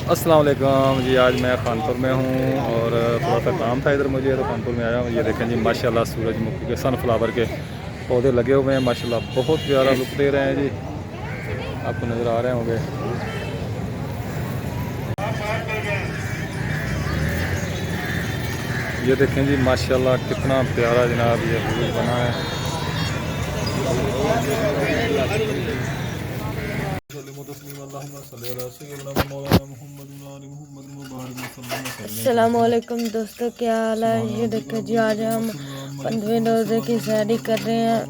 अस्सलाम वालेकुम जी। आज मैं खानपुर में हूँ और थोड़ा सा काम था इधर मुझे, तो खानपुर में आया हूँ। ये देखें जी माशाल्लाह सूरजमुखी के सनफ्लावर के पौधे लगे हुए हैं माशाल्लाह, बहुत प्यारा लुक दे रहे हैं जी, आपको नज़र आ रहे होंगे। ये देखें जी माशाल्लाह कितना प्यारा जनाब ये फूल बना है। अस्सलामुअलैकुम दोस्तों, क्या हाल है। ये देखो जी, आज हम 15वें रोज़े की सैरी कर रहे हैं।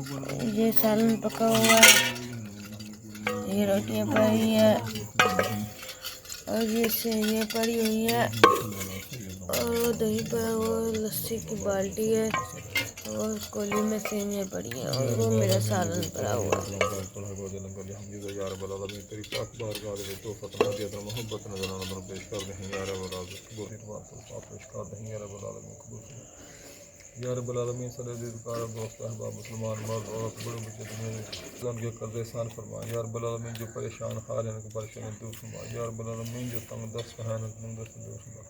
ये सालन पका हुआ है, ये रोटियां पड़ी हैं और ये सेवियाँ पड़ी हुई हैं और वो दही पड़ा हुआ, लस्सी की बाल्टी है और कोली में सेवियाँ पड़ी हैं और वो मेरा सालन पड़ा हुआ है। या रब्बुल आलमीन सल्लल्लाहु मुसलमान मर्द औरत बड़े बच्चे उनके कर्ज़े आसान फरमा। या रब्बुल आलमीन जो परेशान हाल हैं उनको परेशानी दूर फरमा। या रब्बुल आलमीन जो तंग दस्त हैं उनको तंग दस्त दूर फरमा।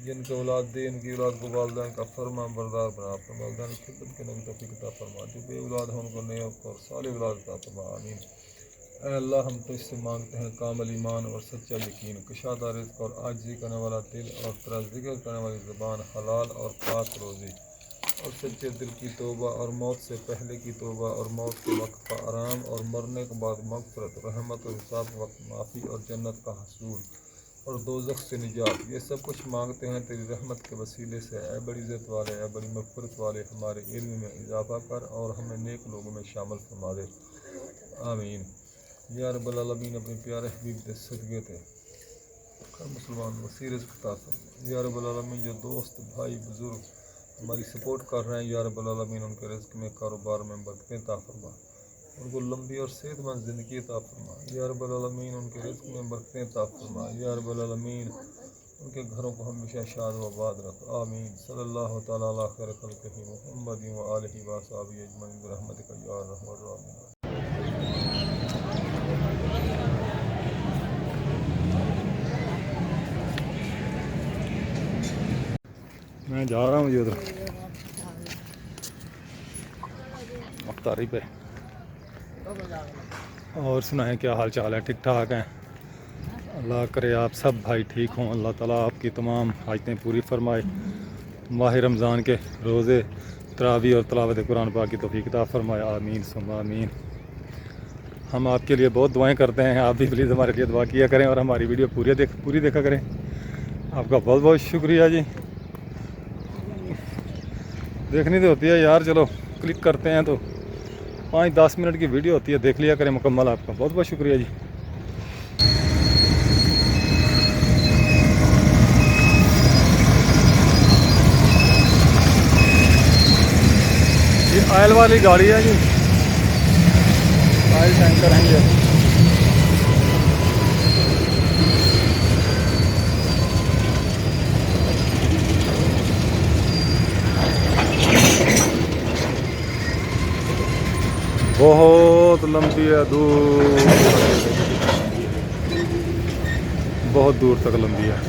जिनको औलाद दे उनकी औलाद को वालिदैन का फरमा बरदार बना, अपने वालिदैन की खिदमत के नबी तौफीक अता फरमा। जो बे औलाद हैं उनको नेक और साले औलाद अता फरमा, आमीन। ऐ अल्लाह हम तो इससे मांगते हैं कामिल ईमान और सच्चा यकीन, कुशादा रिज़्क़ और आजिज़ी करने वाला दिल और तेरा ज़िक्र करने वाली ज़ुबान, हलाल और पाक रोज़ी और सच्चे दिल की तौबा और मौत से पहले की तौबा और मौत के वक्त का आराम और मरने के बाद मग़फ़िरत, रहमत और हिसाब के वक्त माफ़ी और जन्नत का हसूल और दोज़ख से निजात। ये सब कुछ मांगते हैं तेरी रहमत के वसीले से। ऐ बड़ी इज़्ज़त वाले, ऐ बड़ी मग़फ़िरत वाले, हमारे इल्म में इजाफ़ा कर और हमें नेक लोगों में शामिल फरमा दे, आमीन। या रब्बुल आलमीन अपने प्यारे हबीब के सदक़े थे हर मुसलमान वसीर रिज़्क़ अता फरमा। या रब्बुल आलमीन जो दोस्त भाई बुज़ुर्ग हमारी सपोर्ट कर रहे हैं, या रब्बुल आलमीन उनके रिज़्क़ में कारोबार में बरकतें अता फरमा, उनको लंबी और सेहतमंद ज़िंदगी अता फरमा। या रब्बुल आलमीन उनके रिज़्क़ में बरकतें अता फरमा। या रब्बुल आलमीन उनके घरों को हमेशा शाद व आबाद रख, आमीन। सल्लल्लाहु तआला अला खैर खल्क़िही मुहम्मदिन व आलिहि व अस्हाबिही अजमईन बिरहमतिका या अरहमर राहिमीन। मैं जा रहा हूँ जी उधर अफ्तारी पे। और सुनाएं क्या हाल चाल है, ठीक ठाक हैं? अल्लाह करे आप सब भाई ठीक हों, अल्लाह ताला आपकी तमाम हाजतें पूरी फरमाए। माह रमज़ान के रोज़े तरावी और तिलावत कुरान पाक की तौफीक अता फरमाए, आमीन सुम्मा आमीन। हम आपके लिए बहुत दुआएं करते हैं, आप भी प्लीज़ हमारे लिए दुआ किया करें और हमारी वीडियो पूरी देखा करें। आपका बहुत बहुत शुक्रिया जी। देखनी तो होती है यार, चलो क्लिक करते हैं तो 5-10 मिनट की वीडियो होती है, देख लिया करें मुकम्मल। आपका बहुत बहुत शुक्रिया जी। ये ऑयल वाली गाड़ी है जी, ऑयल टैंकर हैं ये। बहुत लंबी है, दूर बहुत दूर तक लंबी है।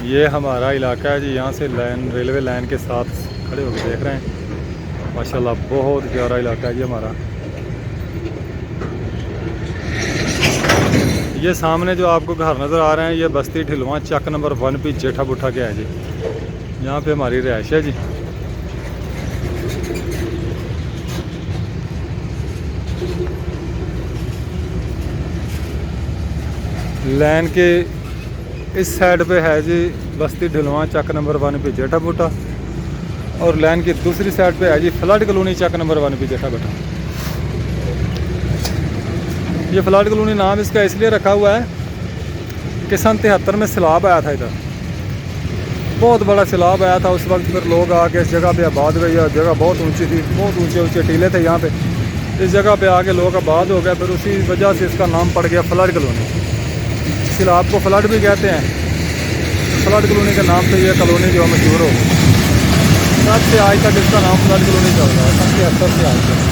ये हमारा इलाका है जी, यहाँ से लाइन रेलवे लाइन के साथ खड़े होकर देख रहे हैं माशाल्लाह, बहुत प्यारा इलाका है जी हमारा। ये सामने जो आपको घर नज़र आ रहे हैं ये बस्ती ढिलवां चक नंबर 1 पे जेठा बुठा के है जी, यहाँ पे हमारी रिहाइश है जी। लाइन के इस साइड पे है जी बस्ती ढिलवां चक नंबर 1 पे जेठा बूटा और लाइन की दूसरी साइड पे है जी फ्लड कॉलोनी चक नंबर 1 पे जेठा बूटा। ये फ्लड कॉलोनी नाम इसका इसलिए रखा हुआ है कि सन 73 में सैलाब आया था इधर, बहुत बड़ा सैलाब आया था उस वक्त। फिर लोग आके इस जगह पे आबाद गए, जगह बहुत ऊंची थी, बहुत ऊंचे टीले थे यहाँ पे। इस जगह पे आके लोग आबाद हो गए, फिर उसी वजह से इसका नाम पड़ गया फ्लड कॉलोनी। सैलाब को फ्लड भी कहते हैं, फ्लड कॉलोनी के नाम से ये कॉलोनी जो मशहूर हो, तब से आज तक इसका नाम फ्लड कॉलोनी चल रहा है, 70 से आज तक।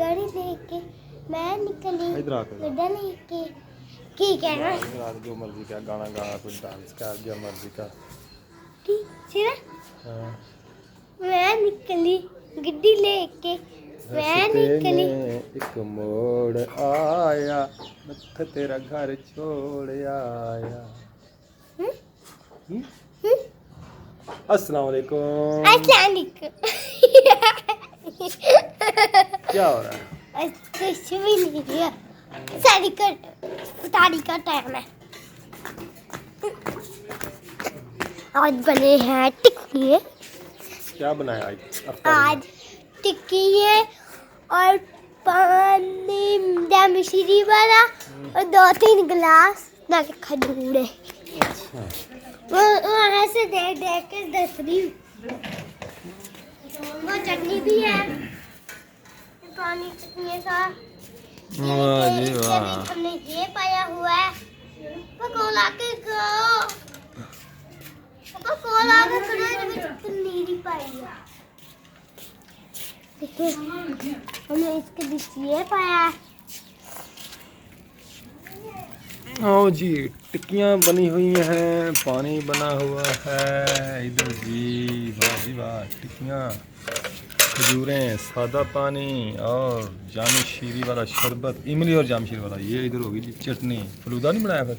गाड़ी लेके मैं निकली इधर आकर गड्ढा लेके की कहना रात जो मर्जी का गाना गाना कुछ डांस का जो मर्जी का ठीक सीधा हाँ। मैं निकली गड्डी लेके मैं निकली एक मोड़ आया मत्थ तेरा घर छोड़ आया। अस्सलाम वालेकुम। अस्सलाम वालेकुम। क्या हो रहा है? कुछ भी नहीं है शादी का टाइम है। आज बने हैं टिक्की क्या बनाया आज टिक्की है और पानी दमश्री वाला और 2-3 गिलास ना के खजूर है। वहाँ से देख के दस रही हूँ। वो चटनी भी है पानी चटनी का हमने ये पाया हुआ है पकोड़ा के पकोड़ा के पनीरी पाई है। देखिए हमने इसके बीच ये पाया है। हाँ जी टिक्कियाँ बनी हुई हैं पानी बना हुआ है इधर जी वाह टिक्कियाँ खजूरें सादा पानी और जाम शीरी वाला शरबत इमली और जाम शीरी वाला ये इधर होगी जी चटनी फलूदा नहीं बनाया फिर